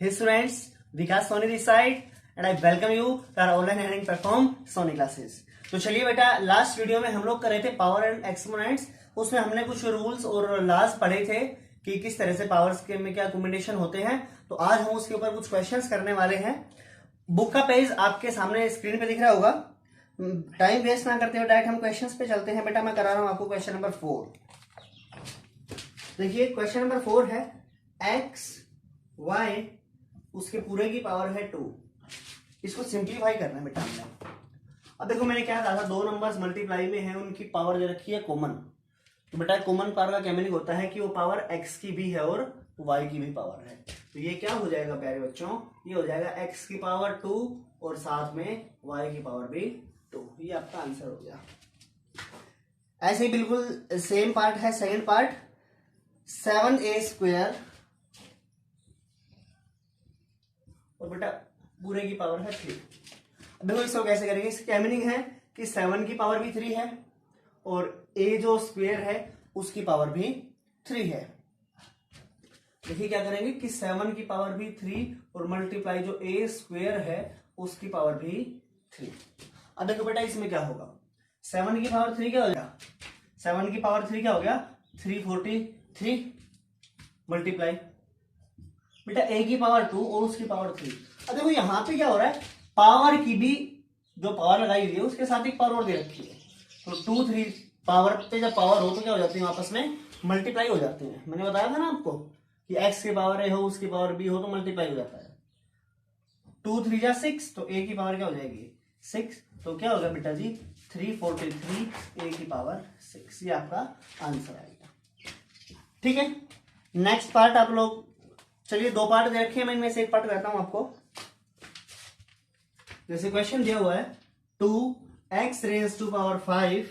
Hey students, Vikas Soni this side and I welcome you to our online learning platform Soni classes. तो चलिए बेटा, last video में हम लोग कर रहे थे पावर एंड एक्सपोनेंट्स। उसमें हमने कुछ रूल्स और लॉज पढ़े थे कि किस तरह से पावर्स के में क्या कॉम्बिनेशन होते हैं। तो आज हम उसके ऊपर कुछ क्वेश्चंस करने वाले हैं। बुक का पेज आपके सामने स्क्रीन पे दिख रहा होगा। टाइम वेस्ट ना करते हुए डायरेक्ट हम क्वेश्चंस पे चलते हैं। बेटा मैं करा रहा हूं आपको क्वेश्चन नंबर 4। देखिए क्वेश्चन नंबर 4 है एक्स वाई उसके पूरे की पावर है 2। इसको सिंप्लीफाई करना है बेटा हमने। अब देखो मैंने क्या कहा था, दो नंबर्स मल्टीप्लाई में है, उनकी पावर दे रखी है कॉमन। तो बेटा कॉमन पावर का क्या मीनिंग होता है कि वो पावर एक्स की भी है और वाई की भी पावर है। तो ये क्या हो जाएगा प्यारे बच्चों, ये हो जाएगा एक्स की पावर 2 और साथ में वाई की पावर भी 2। ये आपका आंसर हो गया। ऐसे ही बिल्कुल सेम पार्ट है सेकंड पार्ट, 7a² और बेटा पूरे की पावर है 3। अब देखो इसको कैसे करेंगे। इसकी क्या मीनिंग है कि 7 की पावर भी 3 है और a जो स्क्वायर है उसकी पावर भी 3 है। देखिए क्या करेंगे कि 7 की पावर भी 3 और मल्टीप्लाई जो a स्क्वायर है उसकी पावर भी 3। अब देखो बेटा इसमें क्या होगा, 7 की पावर 3 क्या हो गया, 7 की पावर 3 क्या हो गया 343 मल्टीप्लाई बेटा a की पावर 2 और उसकी पावर 3। अब देखो यहाँ पे क्या हो रहा है, पावर की भी जो पावर लगाई हुई है उसके साथ एक पावर और दे रखी है। तो 2 3 पावर पे जब पावर हो तो क्या हो जाती है, आपस में मल्टीप्लाई हो जाते हैं। मैंने बताया था ना आपको कि x की पावर a हो उसकी पावर b हो तो मल्टीप्लाई हो जाता है। 2 3 जा 6 तो a की पावर क्या हो जाएगी 6। तो क्या होगा बेटा जी 343 a की पावर 6। ये आपका आंसर आएगा। ठीक है, नेक्स्ट पार्ट आप लोग, चलिए दो पार्ट दे रखे हैं, मैं इनमें से एक पार्ट कहता हूं आपको। जैसे क्वेश्चन दिया हुआ है 2x⁻5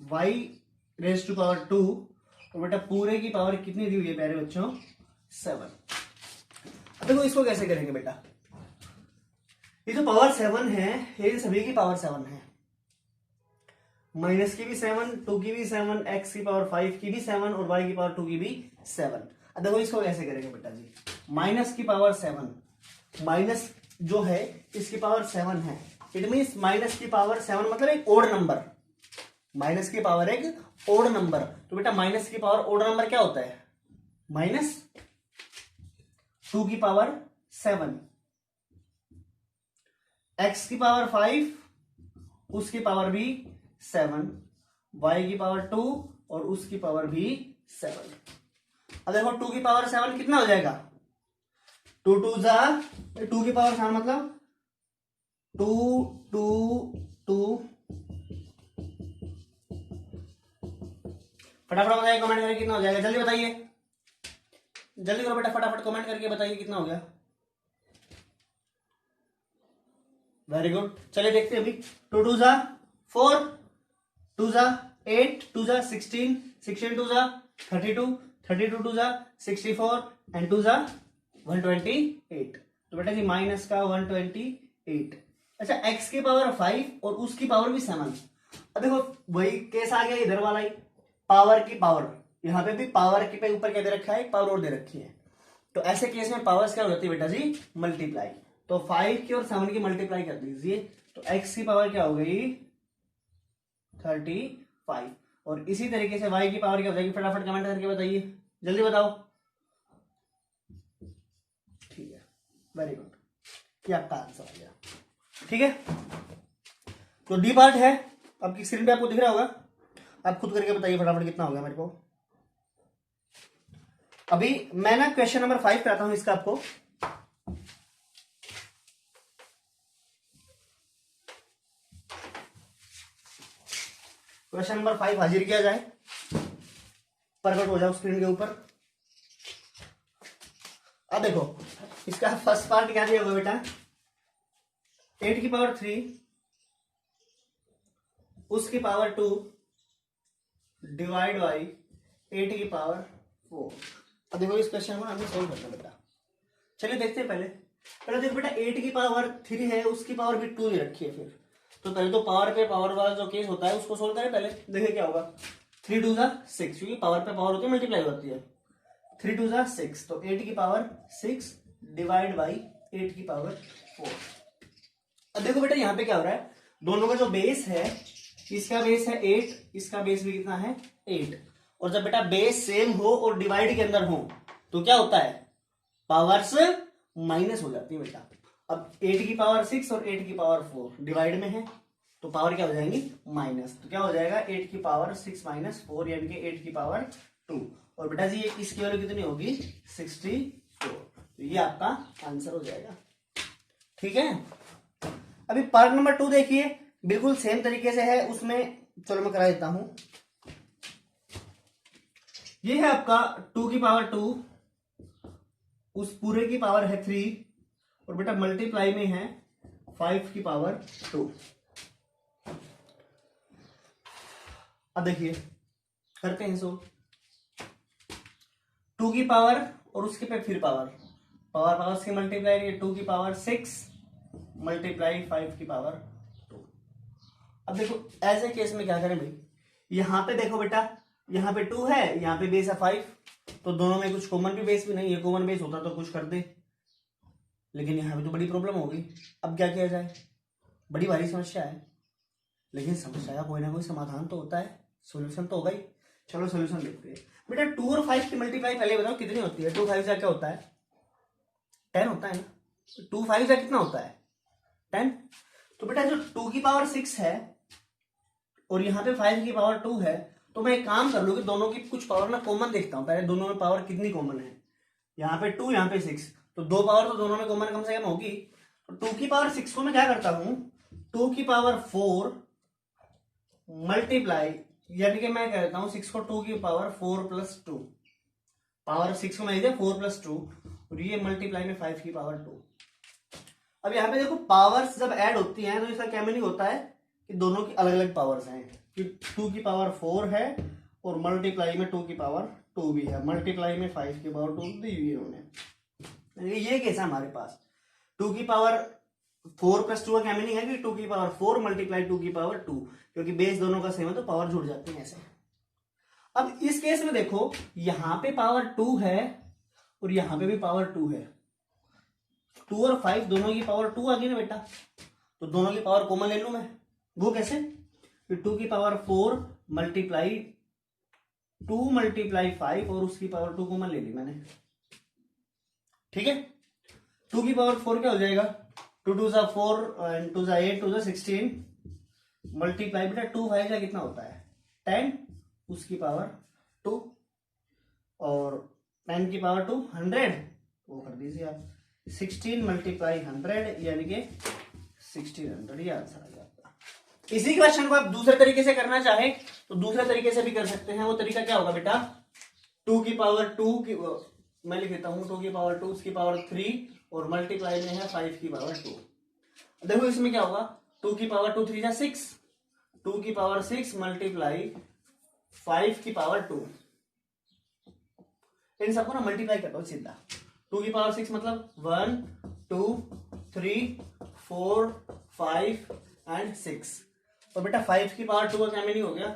y⁻2 और बेटा पूरे की पावर कितनी दी हुई है प्यारे बच्चों 7। अब देखो इसको कैसे करेंगे बेटा, ये जो पावर 7 है ये सभी की पावर 7 है, माइनस की भी 7, 2 की भी 7, x की पावर 5 की भी 7 और y की पावर 2 की भी 7। अब देखो इसको कैसे करेंगे बेटा जी, माइनस की पावर 7, माइनस जो है इसकी पावर 7 है, इट मींस माइनस की पावर 7 मतलब एक ओड नंबर, माइनस की पावर एक ओड नंबर। तो बेटा माइनस की पावर ओड नंबर क्या होता है, माइनस 2 की पावर 7, x की पावर 5 उसकी पावर भी 7, y की पावर 2 और उसकी पावर भी 7। अब देखो 2 की पावर 7 कितना हो जाएगा, 2 2 जा 2 की पावर 7 मतलब 2 2 2। फटाफट बताइए कमेंट करके कितना हो जाएगा, जल्दी बताइए, जल्दी करो बेटा, फटाफट कमेंट करके बताइए कितना हो गया। वेरी गुड, चलिए देखते हैं अभी। 2 2 जा 4, 2 जा 8, 2 जा 16, 16 2 जा 32, 32 2 जा 64 एंड 2 जा 128। तो बेटा जी माइनस का 128। अच्छा x की पावर 5 और उसकी पावर भी 7। अब देखो वही केस आ गया इधर वाला ही, पावर की पावर, यहाँ पे भी पावर के पे ऊपर क्या दे रखा है, पावर और दे रखी है। तो ऐसे केस में पावर्स क्या हो जाती है बेटा जी मल्टीप्लाई। तो 5 की और 7 की मल्टीप्लाई कर दीजिए तो x की पावर क्या हो गई 35 और इसी तरीके से y की पावर क्या हो जाएगी, फटाफट कमेंट करके बताइए, जल्दी बताओ। ठीक है, वेरी गुड, ये आपका आंसर आ गया। ठीक है, तो डी पार्ट है आपकी स्क्रीन पे, आपको दिख रहा होगा, आप खुद करके बताइए फटाफट कितना हो गया मेरे को। अभी मैं ना क्वेश्चन नंबर 5 कराता हूं इसका आपको। क्वेश्चन नंबर 5 हाजिर किया जाए, प्रकट हो जाओ स्क्रीन के ऊपर। अब देखो इसका फर्स्ट पार्ट क्या दिया हुआ बेटा, 8 की पावर 3 उसकी पावर 2 डिवाइड बाई 8 की पावर 4। अब देखो इस क्वेश्चन को हमें सोल्व करना बेटा। चलिए देखते हैं पहले देखो बेटा 8 की पावर 3 है उसकी पावर भी 2 दे रखी है। फिर तो पहले तो पावर पे पावर वाला जो केस होता है उसको सोल्व करें पहले, देखिए क्या होगा। 3 2 जा 6, क्योंकि पावर पे पावर होती है मल्टीप्लाई होती है। 3 2 जा 6 तो 8 की पावर 6 डिवाइड बाई 8 की पावर 4। अब देखो बेटा यहाँ पे क्या हो रहा है, दोनों का जो बेस है, इसका बेस है 8, इसका बेस भी कितना है 8। और जब बेटा बेस सेम हो और डिवाइड के अंदर हो तो क्या होता है, पावर्स माइनस हो जाती है बेटा। अब 8 की पावर 6 और 8 की पावर 4 डिवाइड में है तो पावर क्या हो जाएंगी माइनस, तो क्या हो जाएगा 8 की पावर 6 माइनस 4 यानी कि 8 की पावर 2। और बेटा जी इसकी वैल्यू कितनी होगी 64। तो ये आपका आंसर हो जाएगा। ठीक है, अभी पार्ट नंबर 2 देखिए, बिल्कुल सेम तरीके से है उसमें, चलो मैं करा देता हूं। ये है आपका 2 की पावर 2, उस पूरे की पावर है 3 और बेटा मल्टीप्लाई में है 5 की पावर 2। अब देखिए करते हैं सो 2 की पावर और उसके पे फिर पावर से मल्टीप्लाई 2 की पावर 6 मल्टीप्लाई 5 की पावर 2। अब देखो ऐसे केस में क्या करें भाई, यहां पे देखो बेटा यहाँ पे 2 है, यहाँ पे बेस है 5, तो दोनों में कुछ कॉमन भी बेस भी नहीं है, कॉमन बेस होता तो कुछ कर दे, लेकिन यहाँ पे तो बड़ी प्रॉब्लम होगी। अब क्या किया जाए, बड़ी भारी समस्या है, लेकिन समस्या का कोई ना कोई समाधान तो होता है, सॉल्यूशन तो होगा ही। चलो सॉल्यूशन देखते हैं बेटा। 2 और 5 की मल्टीप्लाई पहले बताओ कितनी होती है। 2 5 जा क्या होता है 10 होता है ना, 2 5 जा कितना होता है 10। तो बेटा जो 2 की पावर 6 है और यहाँ पे 5 की पावर 2 है, तो मैं एक काम कर लूँ कि दोनों की कुछ पावर ना कॉमन देखता हूँ पहले, दोनों में पावर कितनी कॉमन है। यहाँ पे 2 यहाँ पे 6, तो 2 पावर तो दोनों में कॉमन कम से कम होगी। तो 2 की पावर 6 को मैं क्या करता हूँ 2 की पावर 4 मल्टीप्लाई, यानी कि मैं कहता हूँ 6 को 2 की पावर 4 प्लस 2, पावर 6 को मैं 4 प्लस 2 और ये मल्टीप्लाई में 5 की पावर 2। अब यहाँ पे देखो पावर्स जब ऐड होती हैं तो इसका क्या मीनिंग होता है कि दोनों की अलग अलग पावर्स हैं, कि 2 की पावर 4 है और मल्टीप्लाई में 2 की पावर 2 भी है, मल्टीप्लाई में 5 की पावर 2 दी हुई है उन्हें। ये कैसा हमारे पास 2 की पावर 4 प्लस 2 का क्या मीनिंग है कि 2 की पावर 4 मल्टीप्लाई 2 की पावर 2, क्योंकि बेस दोनों का सेम है तो पावर जुड़ जाती है ऐसे। अब इस केस में देखो यहां पे पावर 2 है और यहां पे भी पावर 2 है, 2 और 5 दोनों की पावर 2 आ गई ना बेटा, तो दोनों की पावर कॉमन ले लूं मैं। वो कैसे, 2 की पावर 4 मल्टीप्लाई 2 मल्टीप्लाई 5 और उसकी पावर 2 कॉमन ले ली मैंने। ठीक है, 2 की पावर 4 क्या हो जाएगा 2 2 जा 4 एंड 2 जा 8 2 जा 16 मल्टीप्लाई बेटा 2 5 जा कितना होता है 10 उसकी पावर 2 और 10 की पावर 2 100, वो कर दीजिए आप 16 मल्टीप्लाई 100 यानी कि 1600, ये आंसर आ जाता। इसी क्वेश्चन को आप दूसरे तरीके से करना चाहे तो दूसरे तरीके से भी कर सकते हैं। वो तरीका क्या होगा बेटा 2 की पावर 2 की, मैं लिख देता हूं 2 की पावर 2 उसकी पावर 3 और मल्टीप्लाई में है 5 की पावर 2। देखो इसमें क्या होगा 2 की पावर 2 3 जा 6, 2 की पावर 6 मल्टीप्लाई 5 की पावर 2, इन सबको ना मल्टीप्लाई करता हूं सीधा। 2 की पावर 6 मतलब 1 2 3 4 5 एंड 6, और बेटा 5 की पावर 2 का क्या मीनिंग हो गया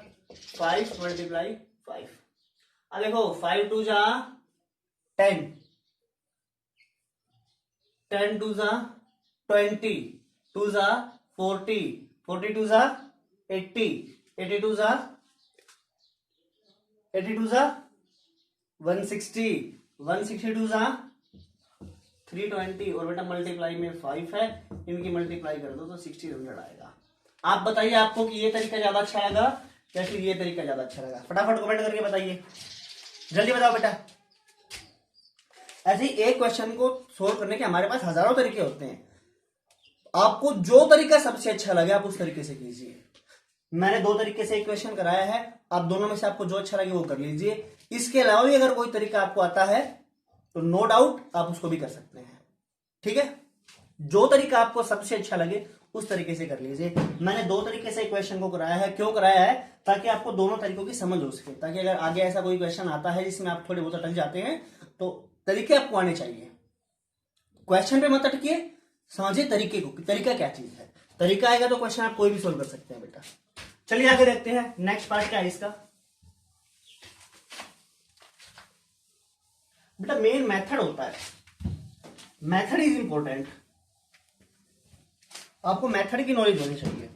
5 मल्टीप्लाई 5। अब देखो 5 2 जा 10, 10 2 जा 20, 2 जा 40, 42 जा 80, 82 जा 160, 162 जा 320 और बेटा मल्टीप्लाई में 5 है, इनकी मल्टीप्लाई कर दो तो 1600 आएगा। आप बताइए आपको कि ये तरीका ज्यादा अच्छा लगा या फिर ये तरीका ज्यादा अच्छा लगा, फटाफट कमेंट करके बताइए, जल्दी बताओ बेटा। ऐसे ही एक क्वेश्चन को सोल्व करने के हमारे पास हजारों तरीके होते हैं, आपको जो तरीका सबसे अच्छा लगे आप उस तरीके से कीजिए। मैंने 2 तरीके से एक क्वेश्चन कराया है, आप दोनों में से आपको जो अच्छा लगे वो कर लीजिए। इसके अलावा भी अगर कोई तरीका आपको आता है तो नो डाउट आप उसको भी कर सकते हैं। ठीक है, जो तरीका आपको सबसे अच्छा लगे उस तरीके से कर लीजिए। मैंने 2 तरीके से क्वेश्चन को कराया है, क्यों कराया है ताकि आपको दोनों तरीकों की समझ हो सके, ताकि अगर आगे ऐसा कोई क्वेश्चन आता है जिसमें आप थोड़े बहुत अटक जाते हैं तो तरीके आपको आने चाहिए। क्वेश्चन पे मत अटकिए, समझिए तरीके को, तरीका क्या चीज है। तरीका आएगा तो क्वेश्चन आप कोई भी सोल्व कर सकते हैं बेटा। चलिए आगे देखते हैं नेक्स्ट पार्ट क्या है इसका। बेटा मेन मेथड होता है, मेथड इज इंपॉर्टेंट, आपको मेथड की नॉलेज होनी चाहिए।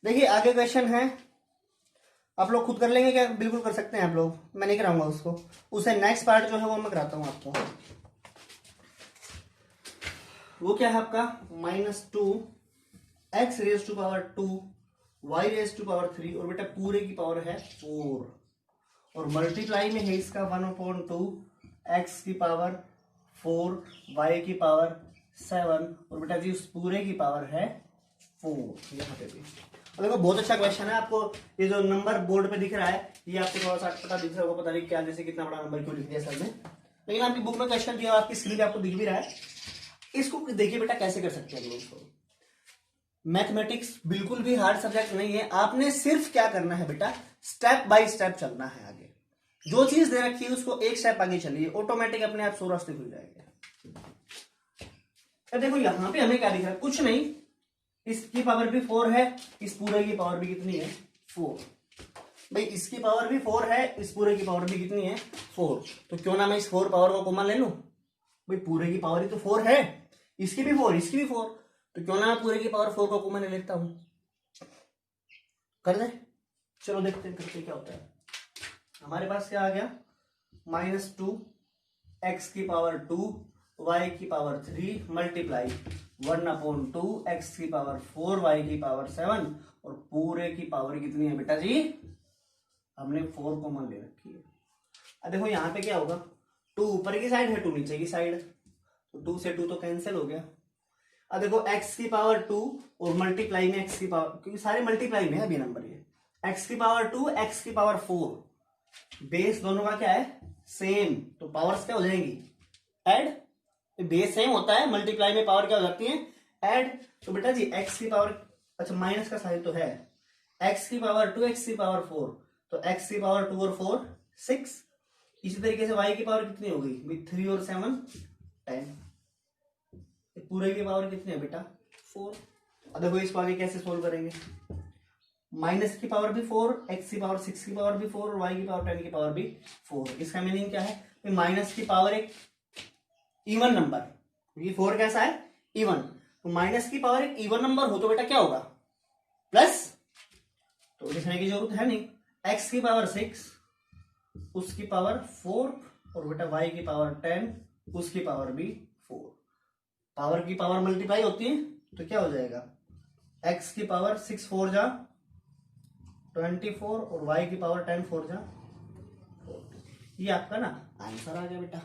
देखिए आगे क्वेश्चन है, आप लोग खुद कर लेंगे क्या? बिल्कुल कर सकते हैं आप लोग, मैं नहीं कराऊंगा उसको, उसे नेक्स्ट पार्ट जो है वो मैं कराता हूं आपको। वो क्या है आपका -2 x⁻², y⁻³ और बेटा पूरे की पावर है 4 और मल्टीप्लाई में है इसका 1/2 x⁻⁴ y⁻7 और बेटा जी उस पूरे की पावर है 4 यहाँ पे भी। और देखो बहुत अच्छा क्वेश्चन है, आपको ये जो नंबर बोर्ड पे दिख रहा है ये आपको थोड़ा सा पता दिख रहा होगा, पता नहीं क्या जैसे कितना बड़ा नंबर क्यों लिख दिया सर ने, लेकिन आपकी बुक में क्वेश्चन दिया आपकी स्क्रीन पे आपको दिख भी रहा है। इसको देखिए बेटा कैसे कर सकते हैं लोग। मैथमेटिक्स बिल्कुल भी हार्ड सब्जेक्ट नहीं है, आपने सिर्फ क्या करना है बेटा, स्टेप बाय स्टेप चलना है आगे। जो चीज दे रखी है उसको एक स्टेप आगे चलिए, ऑटोमेटिक अपने आप 100 रास्ते खुल जाएंगे। अब देखो यहां पे हमें क्या दिख रहा है, कुछ नहीं, इसकी पावर भी 4 है, इस पूरे की पावर भी कितनी है 4। भाई इसकी पावर भी 4 है, इस पूरे की पावर भी कितनी है 4, तो क्यों ना मैं इस 4 पावर को कॉमन ले लूं। भाई पूरे की पावर ही तो 4 है, इसकी भी 4 इसकी भी 4, तो क्यों ना मैं पूरे की पावर 4 को कॉमन ले लेता हूं। कर दे, चलो देखते हैं करते क्या होता है। हमारे पास क्या आ गया -2 x⁻², y⁻3 multiply 1/2 x⁻⁴ y⁻7 और पूरे की पावर कितनी है बेटा जी, हमने 4 कॉमन ले रखी है। अब देखो यहाँ पे क्या होगा, 2 ऊपर की साइड है 2 नीचे की साइड, तो 2 से 2 तो कैंसिल हो गया। अब देखो x⁻² और मल्टीप्लाई में x की पावर, क्योंकि सारे मल्टीप्लाई में है अभी नंबर ये, x⁻² x⁻⁴ बेस दोनों का क्या है सेम, तो पावर्स क्या हो जाएंगी ऐड, बेस सेम होता है, मल्टीप्लाई में पावर क्या हो जाती है ऐड। तो बेटा जी x की पावर, अच्छा माइनस का साइन तो है, x⁻² x⁻⁴, तो x⁻2 और 4 6, इसी तरीके से y की पावर कितनी हो गई 3 और 7 10, पूरे की पावर कितनी है बेटा 4। अब देखो इसको आगे कैसे सोल्व करेंगे, माइनस की पावर भी 4, x की पावर 6 की पावर भी 4 और y की पावर 10 की पावर भी 4। इसका मीनिंग क्या है, माइनस की पावर एक इवन नंबर, क्योंकि 4 कैसा है इवन, तो माइनस की पावर एक इवन नंबर हो तो बेटा क्या होगा प्लस, तो लिखने की जरूरत है नहीं, x की पावर 6 उसकी पावर 4 और बेटा y की पावर 10 उसकी पावर भी 4, पावर की पावर मल्टीप्लाई होती है तो क्या हो जाएगा x की पावर 6 4 जा 24 और y की पावर 10 4 जा 40। ये आपका ना आंसर आ गया बेटा,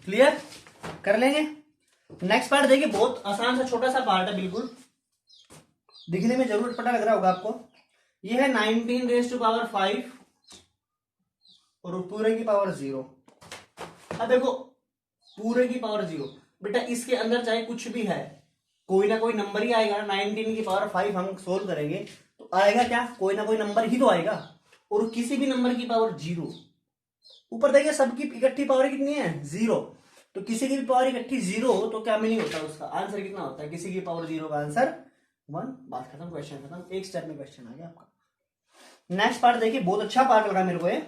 क्लियर कर लेंगे। नेक्स्ट पार्ट देखिए, बहुत आसान सा छोटा सा पार्ट है, बिल्कुल दिखने में जरूर पता लग रहा होगा आपको। ये है 19⁵ और पूरे की पावर 0। अब देखो पूरे की पावर 0, बेटा इसके अंदर चाहे कुछ भी है कोई ना कोई नंबर ही आएगा। 19 की पावर 5 हम सोल्व करेंगे तो आएगा क्या, कोई ना कोई नंबर ही तो आएगा, और किसी भी नंबर की पावर 0। ऊपर देखिए सबकी इकट्ठी पावर कितनी है 0, तो किसी की भी पावर इकट्ठी 0 हो तो क्या मीनिंग होता है, उसका आंसर कितना होता है, किसी की पावर 0 का आंसर 1। बात खत्म, क्वेश्चन खत्म, एक स्टेप में क्वेश्चन आ गया आपका। नेक्स्ट पार्ट देखिए, बहुत अच्छा पार्ट लगा मेरे को ये,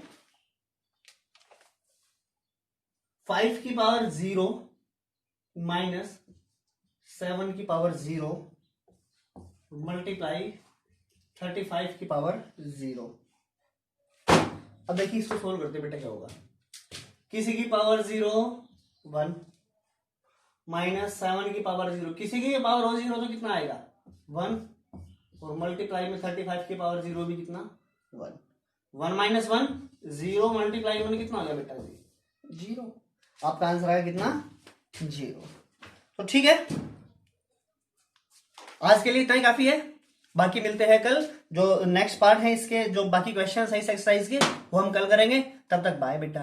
5 की पावर 0 माइनस 7 की पावर 0 मल्टीप्लाई 35 की पावर 0। अब देखिए इसको सोल्व करते बेटा क्या होगा, किसी की पावर 0 1 माइनस 7 की पावर 0, किसी की पावर हो 0 तो कितना आएगा 1 और मल्टीप्लाई में 35 की पावर 0 भी कितना 1, 1 माइनस 1 0 मल्टीप्लाई में कितना आ गया बेटा 0। आपका आंसर आएगा कितना 0। तो ठीक है, आज के लिए इतना ही काफी है, बाकी मिलते हैं कल। जो नेक्स्ट पार्ट है इसके जो बाकी क्वेश्चन है इस एक्सरसाइज के वो हम कल करेंगे, तब तक बाय बेटा।